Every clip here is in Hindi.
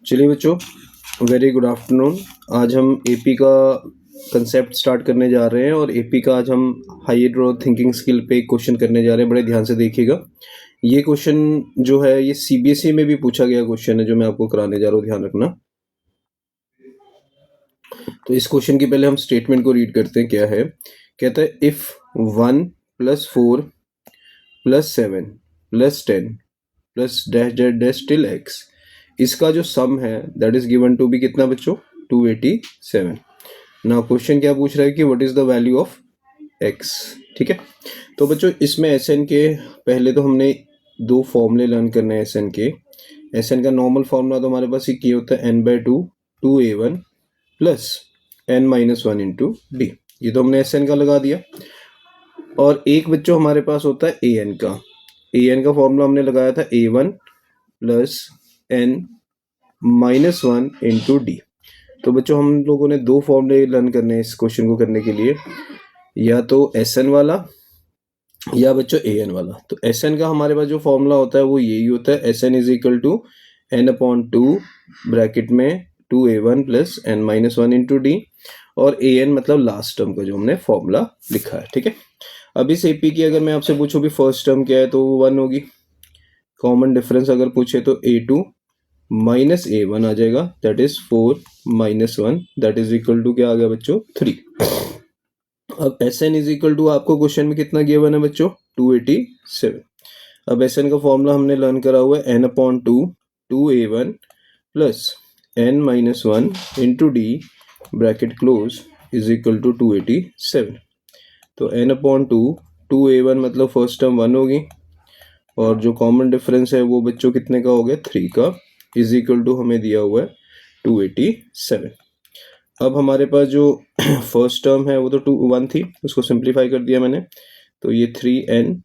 चलिए बच्चों, वेरी गुड आफ्टरनून। आज हम एपी का कंसेप्ट स्टार्ट करने जा रहे हैं और एपी का आज हम हायर थिंकिंग स्किल पे एक क्वेश्चन करने जा रहे हैं। बड़े ध्यान से देखिएगा। ये क्वेश्चन जो है ये सीबीएसई में भी पूछा गया क्वेश्चन है जो मैं आपको कराने जा रहा हूँ, ध्यान रखना। तो इस क्वेश्चन की पहले हम स्टेटमेंट को रीड करते हैं। क्या है, कहता है if 1 + 4 + 7 + 10 + dash dash dash till x, इसका जो सम है that is given to be कितना बच्चों, 287। नाउ क्वेश्चन क्या पूछ रहा है कि what is the value of x। ठीक है, तो बच्चों इसमें एसएन के पहले तो हमने दो फॉर्मूले लर्न करने हैं एसएन के। एसएन का नॉर्मल फॉर्मूला तो हमारे पास ये होता है n/2 2a1 + n-1 into D. ये तो हमने एसएन का लगा दिया। और एक बच्चों हमारे पास होता है एएन का। एएन का फॉर्मूला हमने लगाया था a1 + n-1 इंटू डी। तो बच्चों हम लोगों ने दो फॉर्मूले लर्न करने हैं इस क्वेश्चन को करने के लिए, या तो एसएन वाला या बच्चों एएन वाला। तो एसएन का हमारे पास जो फॉर्मूला होता है वो यही होता है, एसएन = n/2 ब्रैकेट में 2a1 + n-1 इंटू डी, और एएन मतलब लास्ट टर्म का जो हमने फॉर्मूला लिखा है। ठीक है, अब इस एपी की अगर मैं आपसे पूछूं भी फर्स्ट टर्म क्या है तो वो 1 होगी। कॉमन डिफरेंस अगर पूछे तो a2 - a1 आ जाएगा, that is 4 - 1, that is equal to क्या आ गया बच्चों, 3। अब Sn = आपको क्वेश्चन में कितना गिवन है बच्चों, 287। अब Sn का फॉर्मूला हमने लर्न करा हुआ है n/2 2a1 + n-1 into D bracket close is equal to 287। तो n/2 2a1 मतलब फर्स्ट टर्म 1 होगी, और जो कॉमन डिफरेंस है वो बच्चों कितने का हो गया, 3 का, इज इक्वल टू हमें दिया हुआ है 287। अब हमारे पास जो फर्स्ट टर्म है वो तो 1 थी, उसको सिंप्लीफाई कर दिया मैंने। तो ये 3n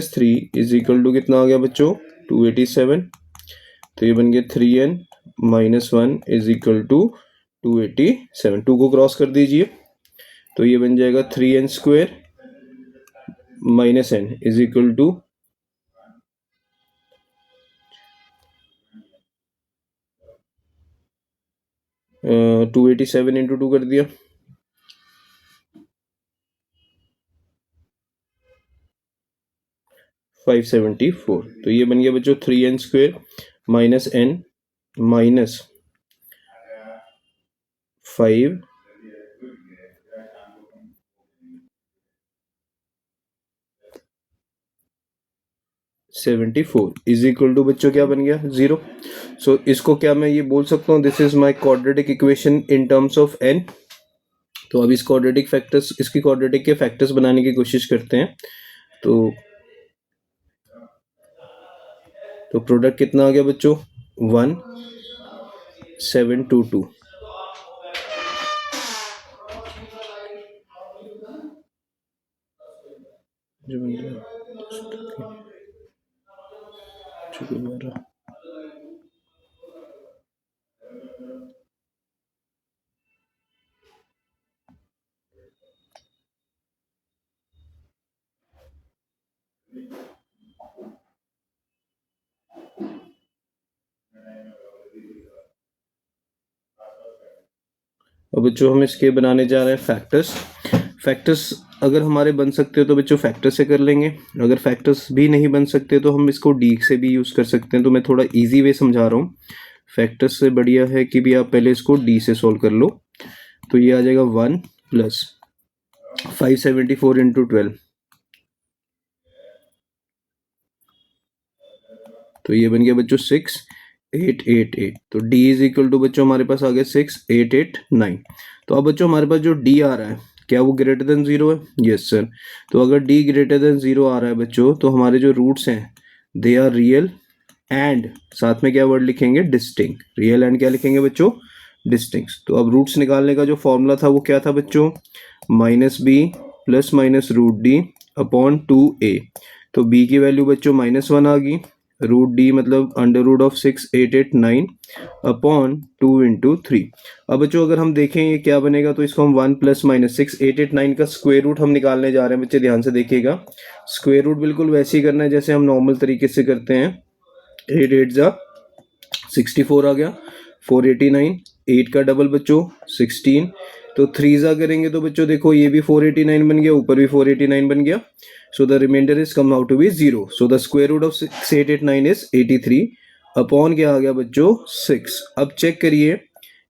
- 3 इज इक्वल टू कितना आ गया बच्चों, 287। तो ये बन गया 3n - 1 इज इक्वल टू 287। 2 को क्रॉस कर दीजिए तो ये बन जाएगा 3n² - n is equal to 287 into 2 कर दिया, 574। तो ये बन गया बच्चों 3n² - n - 574 is equal to बच्चों क्या बन गया, 0। सो इसको क्या मैं ये बोल सकता हूँ, this is my quadratic equation in terms of n। तो अब इस क्वाड्रेटिक फैक्टर्स, इसकी क्वाड्रेटिक के फैक्टर्स बनाने की कोशिश करते हैं। तो प्रोडक्ट कितना आ गया बच्चों, 1722। अब बच्चों हम इसके बनाने जा रहे हैं फैक्टर्स अगर हमारे बन सकते हो तो बच्चों फैक्टर से कर लेंगे, अगर फैक्टर्स भी नहीं बन सकते तो हम इसको डी से भी यूज़ कर सकते हैं। तो मैं थोड़ा इजी वे समझा रहा हूँ। फैक्टर्स से बढ़िया है कि भी आप पहले इसको डी से सोल्व कर लो। तो ये आ जाएगा 1 + 574 इंटू 12। तो ये बन गया बच्चों 6888। तो d इज इक्वल टू बच्चों हमारे पास आ गया 6889। तो अब बच्चों हमारे पास जो d आ रहा है क्या वो ग्रेटर देन 0 है, यस सर। तो अगर d ग्रेटर देन 0 आ रहा है बच्चों तो हमारे जो रूट्स हैं दे आर रियल एंड साथ में क्या वर्ड लिखेंगे, डिस्टिंक्ट। रियल एंड क्या लिखेंगे बच्चों, डिस्टिंक्ट। तो अब रूट्स निकालने का जो फॉर्मूला था वो क्या था बच्चों, -b ± √d अपॉन 2a। तो b की वैल्यू बच्चों -1 आ गई, √d मतलब √68889 अपॉन 2 इंटू 3। अब बच्चों अगर हम देखें ये क्या बनेगा तो इसको हम 1 ± 68889 का स्क्वायर रूट हम निकालने जा रहे हैं। बच्चे ध्यान से देखिएगा, स्क्वायर रूट बिल्कुल वैसे ही करना है जैसे हम नॉर्मल तरीके से करते हैं। 8 8 जा 64 आ गया, 489, 8 का डबल बच्चों 16, तो 3 जा करेंगे तो बच्चों देखो ये भी 489 बन गया, ऊपर भी 489 बन गया. So the remainder is come out to be 0. So the square root of 6889 is 83 upon क्या आ गया बच्चों 6. अब चेक करिए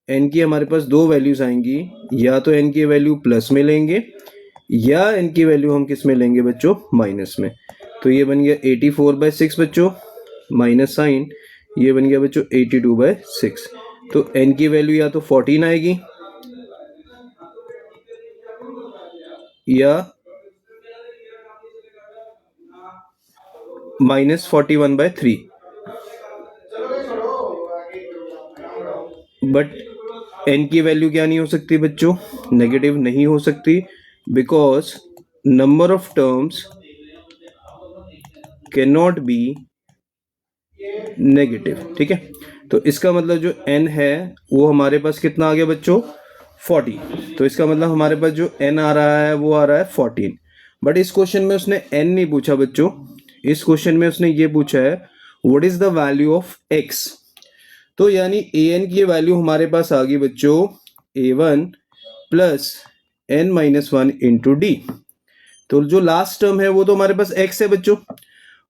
n की हमारे पास दो वैल्यूज आएंगी, या तो n की वैल्यू प्लस में लेंगे या n की वैल्यू हम किस में लेंगे बच्चों माइनस में. तो ये बन गया 84/6 बच्चों, माइनस साइन ये बन गया बच्चों 82/6. तो n की वैल्यू या तो 14 आएगी या -41/3. बट n की वैल्यू क्या नहीं हो सकती बच्चों, नेगेटिव नहीं हो सकती, because number of terms can not be negative. ठीक है, तो इसका मतलब जो n है वो हमारे पास कितना आ गया बच्चों 40. तो इसका मतलब हमारे पास जो n आ रहा है वो आ रहा है 14. बट इस क्वेश्चन में उसने n नहीं पूछा बच्चों, इस क्वेश्चन में उसने ये पूछा है what is the value of x. तो यानी an की वैल्यू हमारे पास आ गई बच्चों a1 plus n-1 into D. तो जो लास्ट टर्म है वो तो हमारे पास x है बच्चों,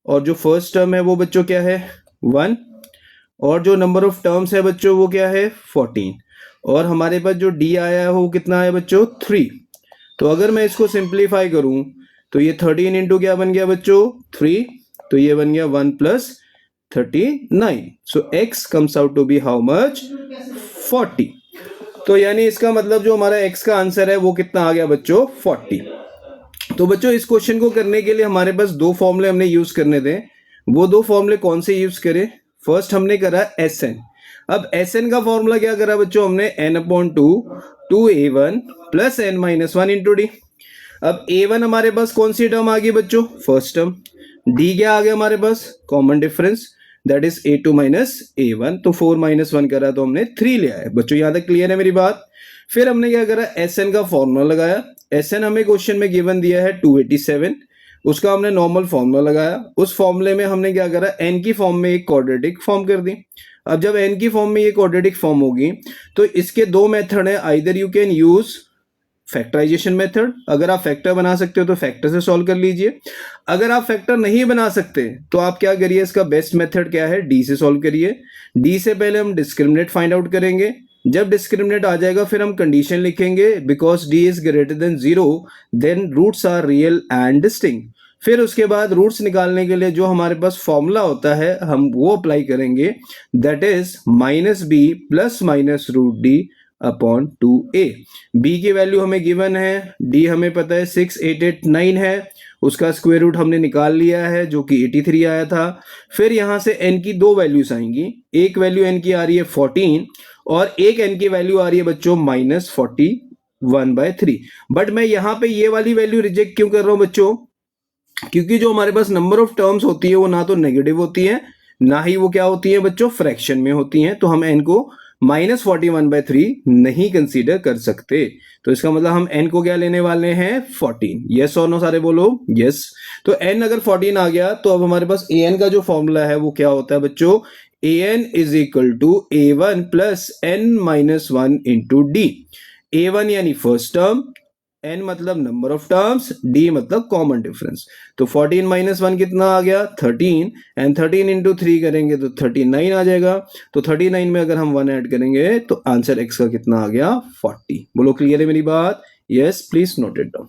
और जो फर्स्ट टर्म है वो बच्चों क्या है 1, और जो नंबर ऑफ टर्म्स है बच्चों वो क्या है 14, और हमारे पास जो d आया है वो कितना है बच्चों 3. तो अगर मैं इसको सिंप्लीफाई करूं तो ये 13 इंटू क्या बन गया बच्चों 3, तो ये बन गया 1 plus 39. So x comes out to be how much 40. तो यानी इसका मतलब जो हमारा x का आंसर है वो कितना आ गया बच्चों 40. तो बच्चों इस क्वेश्चन को करने के लिए हमारे पास दो फॉर्मूले हमने यूज करने थे. वो दो फॉर्मूले कौन से यूज करें, फर्स्ट हमने करा SN. अब SN का फॉर्मूला क्या करा बच्चों हमने n/2 2a1 plus n-1 into D. अब a1 हमारे पास कौन सी टर्म आ गई बच्चों फर्स्ट टर्म, d क्या आ गया हमारे पास common difference that is a2 minus a1. तो 4 माइनस 1 करा तो हमने 3 ले आए. बच्चों यहां तक क्लियर है मेरी बात. फिर हमने क्या करा SN का फॉर्मूला लगाया. SN हमें क्वेश्चन में गिवन दिया है 287, उसका हमने नॉर्मल फॉर्मूला लगाया. उस फॉर्मूले में हमने क्या करा n की फॉर्म में एक क्वाड्रेटिक फॉर्म कर दी. अब जब n की फॉर्म में ये क्वाड्रेटिक फॉर्म होगी तो इसके दो मेथड है, either you can use factorization method, अगर आप फैक्टर बना सकते हो तो फैक्टर से सॉल्व कर लीजिए. अगर आप फैक्टर नहीं बना सकते तो आप क्या करिए, इसका बेस्ट मेथड क्या है d से सॉल्व करिए. d से पहले हम डिस्क्रिमिनेंट फाइंड आउट करेंगे, जब डिस्क्रिमिनेंट आ जाएगा फिर हम कंडीशन लिखेंगे because d is greater than 0 then roots are real and distinct. फिर उसके बाद रूट्स निकालने के लिए जो हमारे पास फॉर्मूला होता है हम वो अप्लाई करेंगे, that is -b plus minus root D upon 2a. b की वैल्यू हमें गिवन है, d हमें पता है 6889 है, उसका स्क्वायर रूट हमने निकाल लिया है जो कि 83 आया था. फिर यहां से n की दो वैल्यूज आएंगी, एक वैल्यू n की आ रही है 14 और एक n की वैल्यू आ रही है बच्चों -41/3. बट मैं यहां पे ये वाली वैल्यू रिजेक्ट क्यों कर रहा हूं बच्चों, क्योंकि जो हमारे पास नंबर ऑफ टर्म्स होती है वो ना तो नेगेटिव होती है ना ही वो क्या होती है बच्चों फ्रैक्शन में होती हैं. तो हम n को -41/3 नहीं कंसीडर कर सकते. तो इसका मतलब हम n को क्या लेने वाले हैं 14. यस और नो सारे बोलो यस. तो n अगर 14 आ गया तो अब हमारे पास an का जो फॉर्मूला है वो क्या होता है बच्चों, an is equal to a1 plus n-1 into D. a1 यानी फर्स्ट टर्म, n मतलब नंबर ऑफ टर्म्स, d मतलब कॉमन डिफरेंस. तो 14 माइनस 1 कितना आ गया 13, एंड 13 इंटू 3 करेंगे तो 39 आ जाएगा. तो 39 में अगर हम 1 ऐड करेंगे तो आंसर x का कितना आ गया 40. बोलो क्लियर है मेरी बात, yes please note it down.